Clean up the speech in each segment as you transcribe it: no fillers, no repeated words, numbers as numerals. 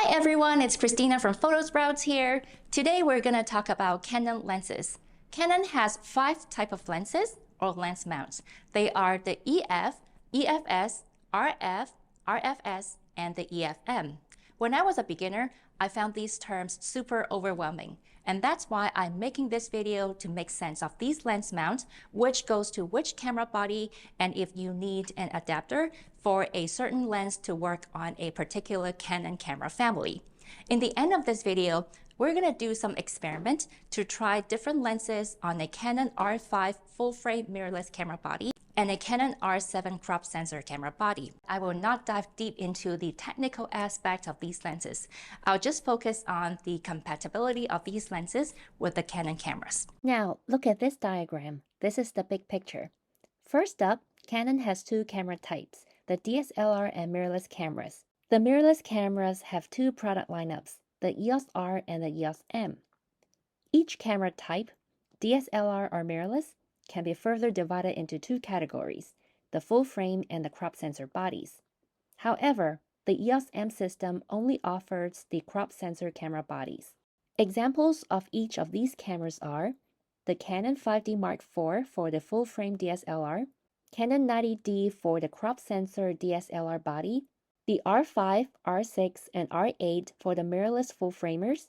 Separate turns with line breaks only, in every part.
Hi everyone, it's Christina from Photosprouts here. Today we're going to talk about Canon lenses. Canon has 5 types of lenses or lens mounts. They are the EF, EFS, RF, RFS, and the EFM. When I was a beginner, I found these terms super overwhelming. And that's why I'm making this video to make sense of these lens mounts, which goes to which camera body, and if you need an adapter for a certain lens to work on a particular Canon camera family. In the end of this video, we're going to do some experiment to try different lenses on a Canon R5 full-frame mirrorless camera body and a Canon R7 crop sensor camera body. I will not dive deep into the technical aspect of these lenses. I'll just focus on the compatibility of these lenses with the Canon cameras.
Now, look at this diagram. This is the big picture. First up, Canon has 2 camera types, the DSLR and mirrorless cameras. The mirrorless cameras have 2 product lineups, the EOS R and the EOS M. Each camera type, DSLR or mirrorless, can be further divided into 2 categories, the full frame and the crop sensor bodies. However, the EOS M system only offers the crop sensor camera bodies. Examples of each of these cameras are the Canon 5D Mark IV for the full frame DSLR, Canon 90D for the crop sensor DSLR body, the R5, R6, and R8 for the mirrorless full framers,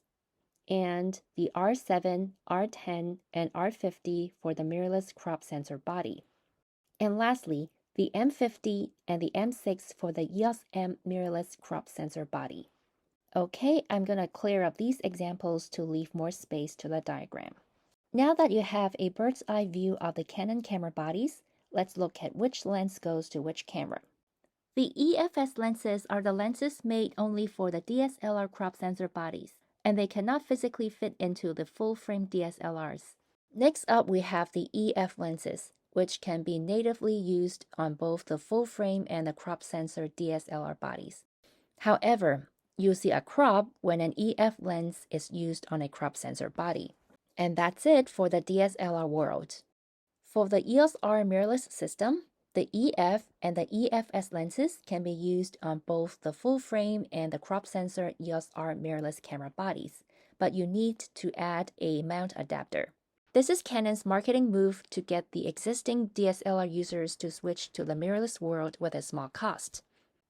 and the R7, R10, and R50 for the mirrorless crop sensor body. And lastly, the M50 and the M6 for the EOS M mirrorless crop sensor body. Okay, I'm going to clear up these examples to leave more space to the diagram. Now that you have a bird's eye view of the Canon camera bodies, let's look at which lens goes to which camera. The EFS lenses are the lenses made only for the DSLR crop sensor bodies, and they cannot physically fit into the full-frame DSLRs. Next up, we have the EF lenses, which can be natively used on both the full-frame and the crop sensor DSLR bodies. However, you'll see a crop when an EF lens is used on a crop sensor body. And that's it for the DSLR world. For the EOS R mirrorless system, the EF and the EFS lenses can be used on both the full frame and the crop sensor EOS R mirrorless camera bodies, but you need to add a mount adapter. This is Canon's marketing move to get the existing DSLR users to switch to the mirrorless world with a small cost.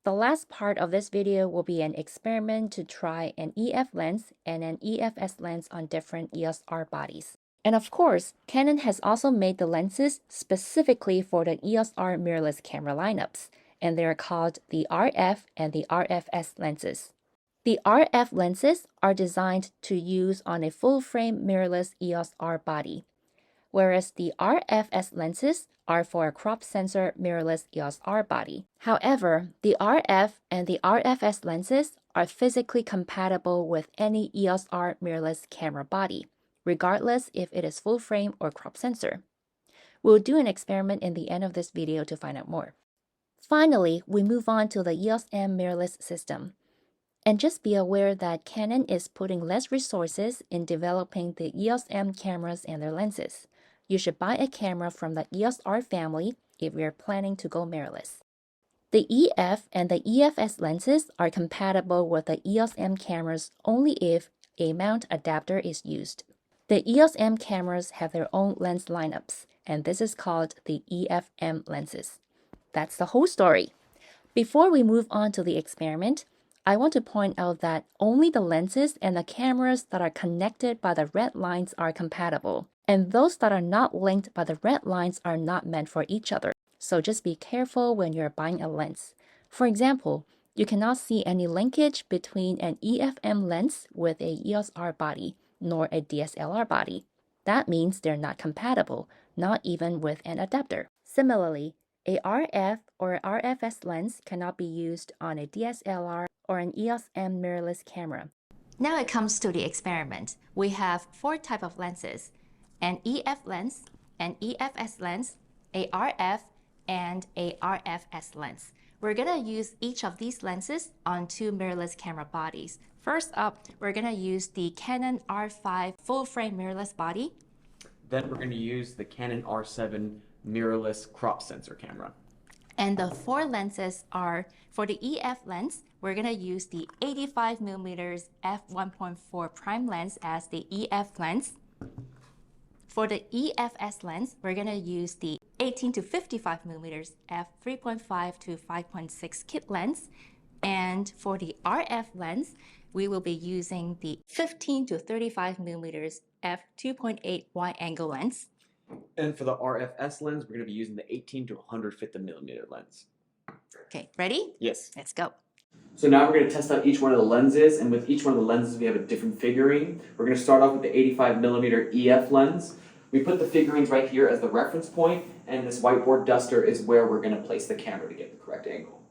The last part of this video will be an experiment to try an EF lens and an EFS lens on different EOS R bodies. And of course, Canon has also made the lenses specifically for the EOS R mirrorless camera lineups, and they are called the RF and the RFS lenses. The RF lenses are designed to use on a full-frame mirrorless EOS R body, whereas the RFS lenses are for a crop sensor mirrorless EOS R body. However, the RF and the RFS lenses are physically compatible with any EOS R mirrorless camera body, regardless if it is full frame or crop sensor. We'll do an experiment in the end of this video to find out more. Finally, we move on to the EOS M mirrorless system. And just be aware that Canon is putting less resources in developing the EOS M cameras and their lenses. You should buy a camera from the EOS R family if you're planning to go mirrorless. The EF and the EFS lenses are compatible with the EOS M cameras only if a mount adapter is used. The EOS M cameras have their own lens lineups, and this is called the EFM lenses. That's the whole story. Before we move on to the experiment, I want to point out that only the lenses and the cameras that are connected by the red lines are compatible, and those that are not linked by the red lines are not meant for each other. So just be careful when you're buying a lens. For example, you cannot see any linkage between an EFM lens with a EOS R body, nor a DSLR body. That means they're not compatible, not even with an adapter. Similarly, a RF or RFS lens cannot be used on a DSLR or an EOS M mirrorless camera.
Now it comes to the experiment. We have 4 types of lenses: an EF lens, an EFS lens, a RF, and a RFS lens. We're going to use each of these lenses on 2 mirrorless camera bodies. First up, we're going to use the Canon R5 full-frame mirrorless body.
Then we're going to use the Canon R7 mirrorless crop sensor camera.
And the 4 lenses are, for the EF lens, we're going to use the 85mm f1.4 prime lens as the EF lens. For the EFS lens, we're going to use the 18 to 55mm f3.5 to 5.6 kit lens. And for the RF lens, we will be using the 15 to 35mm f2.8 wide angle lens.
And for the RFS lens, we're going to be using the 18 to 150mm lens.
Okay, ready?
Yes.
Let's go.
So now we're going to test out each one of the lenses, and with each one of the lenses we have a different figurine. We're going to start off with the 85mm EF lens. We put the figurines right here as the reference point, and this whiteboard duster is where we're going to place the camera to get the correct angle.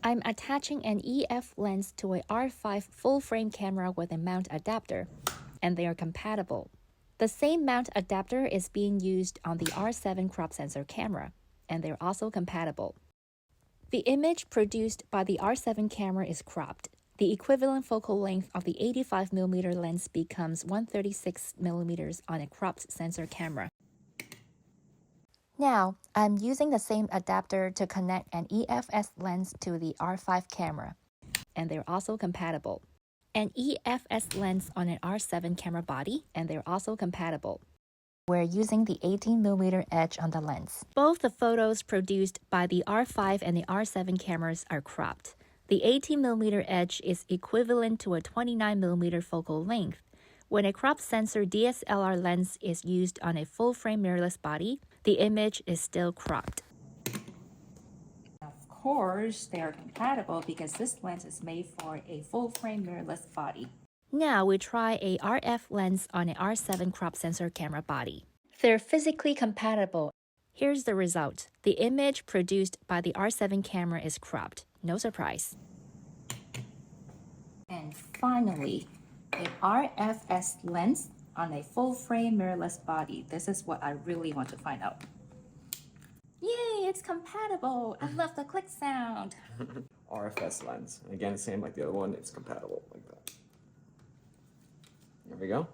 I'm attaching an EF lens to a R5 full-frame camera with a mount adapter, and they are compatible. The same mount adapter is being used on the R7 crop sensor camera, and they're also compatible. The image produced by the R7 camera is cropped. The equivalent focal length of the 85mm lens becomes 136mm on a cropped sensor camera. Now, I'm using the same adapter to connect an EFS lens to the R5 camera, and they're also compatible. An EFS lens on an R7 camera body, and they're also compatible. We're using the 18mm edge on the lens. Both the photos produced by the R5 and the R7 cameras are cropped. The 18mm edge is equivalent to a 29mm focal length. When a crop sensor DSLR lens is used on a full-frame mirrorless body, the image is still cropped.
Of course, they are compatible because this lens is made for a full-frame mirrorless body.
Now we try a RF lens on an R7 crop sensor camera body. They're physically compatible. Here's the result. The image produced by the R7 camera is cropped. No surprise.
And finally, a RFS lens on a full-frame mirrorless body. This is what I really want to find out. Yay, it's compatible. I love the click sound.
RFS lens. Again, same like the other one, it's compatible like that. There we go.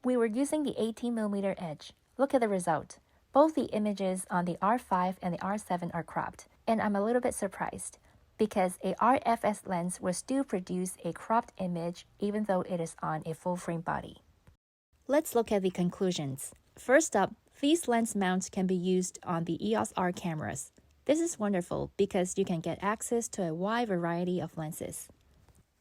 We were using the 18mm edge. Look at the result. Both the images on the R5 and the R7 are cropped, and I'm a little bit surprised because a RFS lens will still produce a cropped image even though it is on a full-frame body. Let's look at the conclusions. First up, these lens mounts can be used on the EOS R cameras. This is wonderful because you can get access to a wide variety of lenses.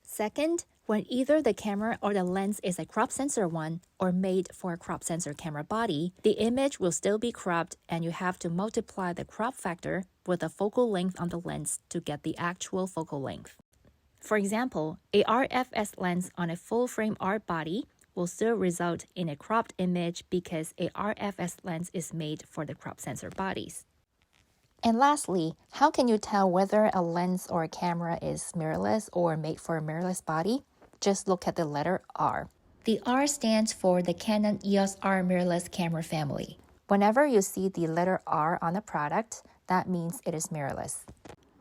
Second, when either the camera or the lens is a crop sensor one or made for a crop sensor camera body, the image will still be cropped and you have to multiply the crop factor with the focal length on the lens to get the actual focal length. For example, a RFS lens on a full-frame R body will still result in a cropped image because a RFS lens is made for the crop sensor bodies. And lastly, how can you tell whether a lens or a camera is mirrorless or made for a mirrorless body? Just look at the letter R. The R stands for the Canon EOS R mirrorless camera family. Whenever you see the letter R on a product, that means it is mirrorless.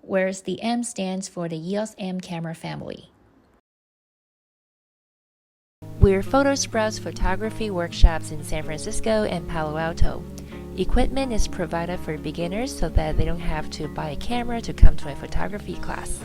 Whereas the M stands for the EOS M camera family. We're Photosprouts photography workshops in San Francisco and Palo Alto. Equipment is provided for beginners so that they don't have to buy a camera to come to a photography class.